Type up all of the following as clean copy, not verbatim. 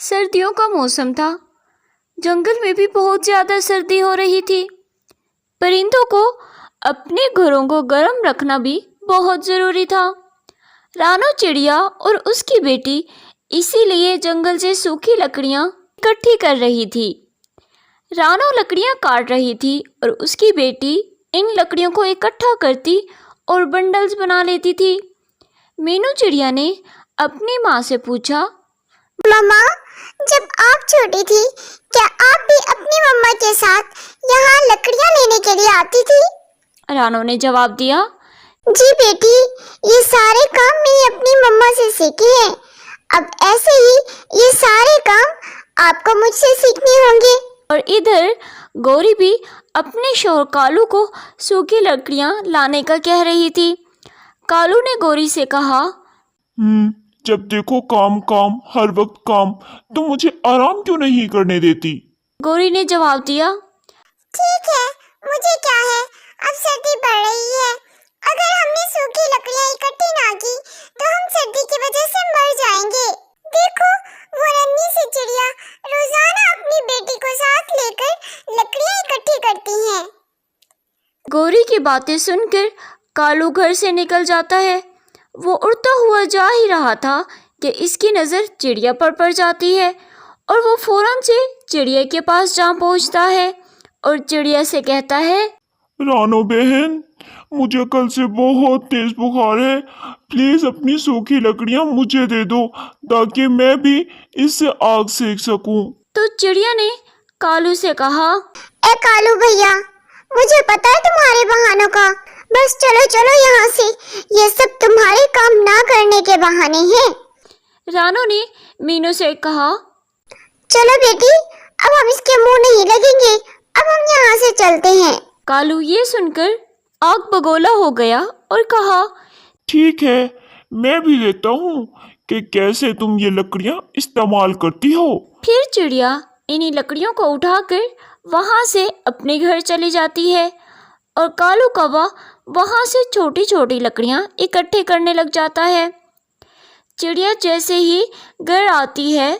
सर्दियों का मौसम था। जंगल में भी बहुत ज़्यादा सर्दी हो रही थी। परिंदों को अपने घरों को गर्म रखना भी बहुत ज़रूरी था। रानो चिड़िया और उसकी बेटी इसीलिए जंगल से सूखी लकड़ियाँ इकट्ठी कर रही थी। रानो लकड़ियाँ काट रही थी और उसकी बेटी इन लकड़ियों को इकट्ठा करती और बंडल्स बना लेती थी। मीनू चिड़िया ने अपनी माँ से पूछा, मम्मा, जब आप छोटी थी क्या आप भी अपनी मम्मा के साथ यहाँ लकड़ियाँ लेने के लिए आती थी? रानो ने जवाब दिया, जी बेटी, ये सारे काम मैंने अपनी मम्मा से सीखे हैं। अब ऐसे ही ये सारे काम आपको मुझसे सीखने होंगे। और इधर गौरी भी अपने शौहर कालू को सूखी लकड़ियाँ लाने का कह रही थी। कालू ने गौरी से कहा, जब देखो काम काम, हर वक्त काम, तो मुझे आराम क्यों नहीं करने देती? गौरी ने जवाब दिया, ठीक है, मुझे क्या है, अब सर्दी बढ़ रही है। अगर हमने सूखी लकड़ियाँ इकट्ठी ना की तो हम सर्दी की वजह से मर जाएंगे। देखो, वो नन्ही सी चिड़िया रोजाना अपनी बेटी को साथ लेकर लकड़ियाँ इकट्ठी करती हैं। गौरी की बातें सुनकर कालू घर से निकल जाता है। वो उड़ता हुआ जा ही रहा था कि इसकी नज़र चिड़िया पर पड़ जाती है और वो फौरन से चिड़िया के पास जा पहुंचता है और चिड़िया से कहता है, रानो बहन, मुझे कल से बहुत तेज बुखार है। प्लीज अपनी सूखी लकड़ियाँ मुझे दे दो ताकि मैं भी इससे आग सेक सकूं। तो चिड़िया ने कालू से कहा, ए कालू भैया, मुझे पता है तुम्हारे बहानों का। बस चलो चलो यहाँ से, ये सब तुम्हारे काम ना करने के बहाने हैं। रानो ने मीनू से कहा, चलो बेटी, अब हम इसके मुंह नहीं लगेंगे, अब हम यहाँ से चलते हैं। कालू ये सुनकर आग बगोला हो गया और कहा, ठीक है, मैं भी देखता हूँ कि कैसे तुम ये लकड़ियाँ इस्तेमाल करती हो। फिर चिड़िया इन्हीं लकड़ियों को उठाकर वहाँ से अपने घर चली जाती है और कालू कौवा वहाँ से छोटी छोटी लकड़ियाँ इकट्ठे करने लग जाता है। चिड़िया जैसे ही घर आती है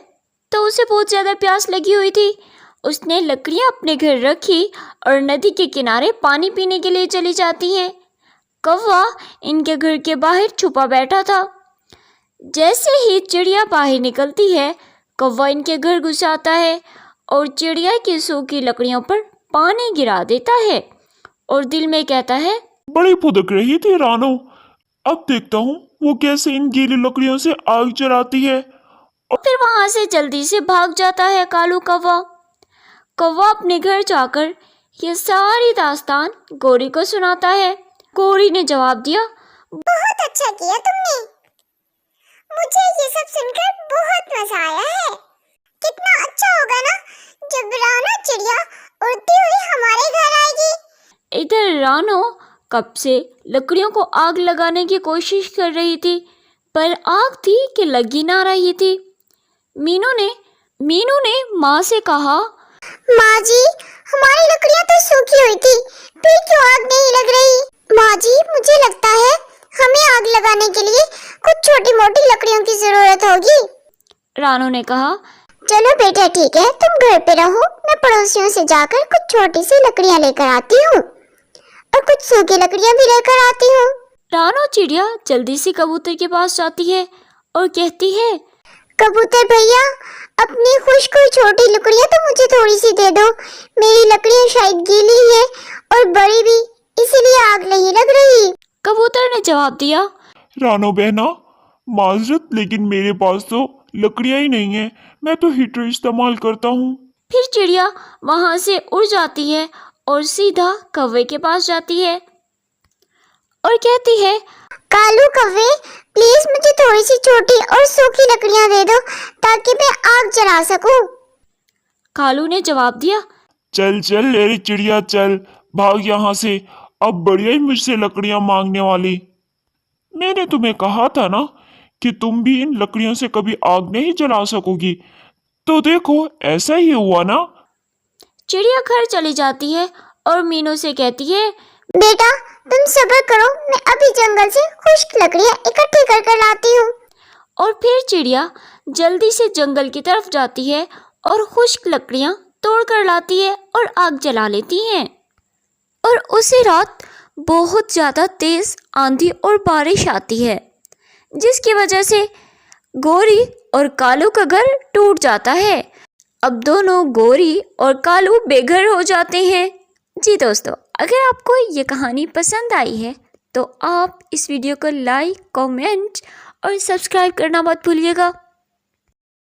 तो उसे बहुत ज़्यादा प्यास लगी हुई थी। उसने लकड़ियाँ अपने घर रखी और नदी के किनारे पानी पीने के लिए चली जाती हैं। कौवा इनके घर के बाहर छुपा बैठा था। जैसे ही चिड़िया बाहर निकलती है, कौवा इनके घर घुस आता है और चिड़िया की सूखी लकड़ियों पर पानी गिरा देता है और दिल में कहता है, बड़ी फुदक रही थी रानो, अब देखता हूँ वो कैसे इन गीली लकड़ियों से आग जलाती है। और फिर वहाँ से जल्दी से भाग जाता है कालू कौवा। कौवा अपने घर जाकर ये सारी दास्तान गौरी को सुनाता है। गौरी ने जवाब दिया, बहुत अच्छा किया तुमने, मुझे ये सब सुनकर बहुत मजा आया है। कितना अच्छा होगा ना जब रानो चिड़िया उड़ती हुई हमारे घर आएगी। इधर रानो कब से लकड़ियों को आग लगाने की कोशिश कर रही थी, पर आग थी कि लगी ना रही थी। मीनू ने माँ से कहा, माँ जी, हमारी लकड़ियाँ तो सूखी हुई थी, फिर क्यों आग नहीं लग रही? माँ जी, मुझे लगता है हमें आग लगाने के लिए कुछ छोटी मोटी लकड़ियों की जरूरत होगी। रानो ने कहा, चलो बेटा, ठीक है, तुम घर पे रहो, मैं पड़ोसियों से जाकर कुछ छोटी सी लकड़ियाँ लेकर आती हूँ और कुछ सूखी लकड़ियाँ भी लेकर आती हूँ। रानो चिड़िया जल्दी से कबूतर के पास जाती है और कहती है, कबूतर भैया, अपनी खुश्क हुई छोटी लकड़ियाँ तो मुझे थोड़ी सी दे दो। मेरी लकड़ियाँ शायद गीली है और बड़ी भी, इसीलिए आग नहीं लग रही। कबूतर ने जवाब दिया, रानो बहना, माजरत, लेकिन मेरे पास तो लकड़ियाँ ही नहीं है, मैं तो हीटर इस्तेमाल करता हूँ। फिर चिड़िया वहाँ से उड़ जाती है और सीधा कौवे के पास जाती है और कहती है, कालू कौवे, प्लीज मुझे थोड़ी सी छोटी और सूखी लकड़ियाँ दे दो ताकि मैं आग जला सकूं। कालू ने जवाब दिया, चल चल मेरी चिड़िया, चल भाग यहाँ से, अब बढ़िया ही मुझसे लकड़ियाँ मांगने वाली। मैंने तुम्हें कहा था ना कि तुम भी इन लकड़ियों से कभी आग नहीं जला सकोगी, तो देखो ऐसा ही हुआ ना। चिड़िया घर चली जाती है और मीनू से कहती है, बेटा, तुम सब्र करो, मैं अभी जंगल से खुश्क लकड़ियाँ इकट्ठी कर कर लाती हूँ। और फिर चिड़िया जल्दी से जंगल की तरफ जाती है और खुश्क लकड़ियाँ तोड़ कर लाती है और आग जला लेती हैं। और उसी रात बहुत ज़्यादा तेज़ आंधी और बारिश आती है, जिसकी वजह से गोरी और कालू का घर टूट जाता है। अब दोनों गोरी और कालू बेघर हो जाते हैं। जी दोस्तों, अगर आपको ये कहानी पसंद आई है तो आप इस वीडियो को लाइक, कमेंट और सब्सक्राइब करना मत भूलिएगा।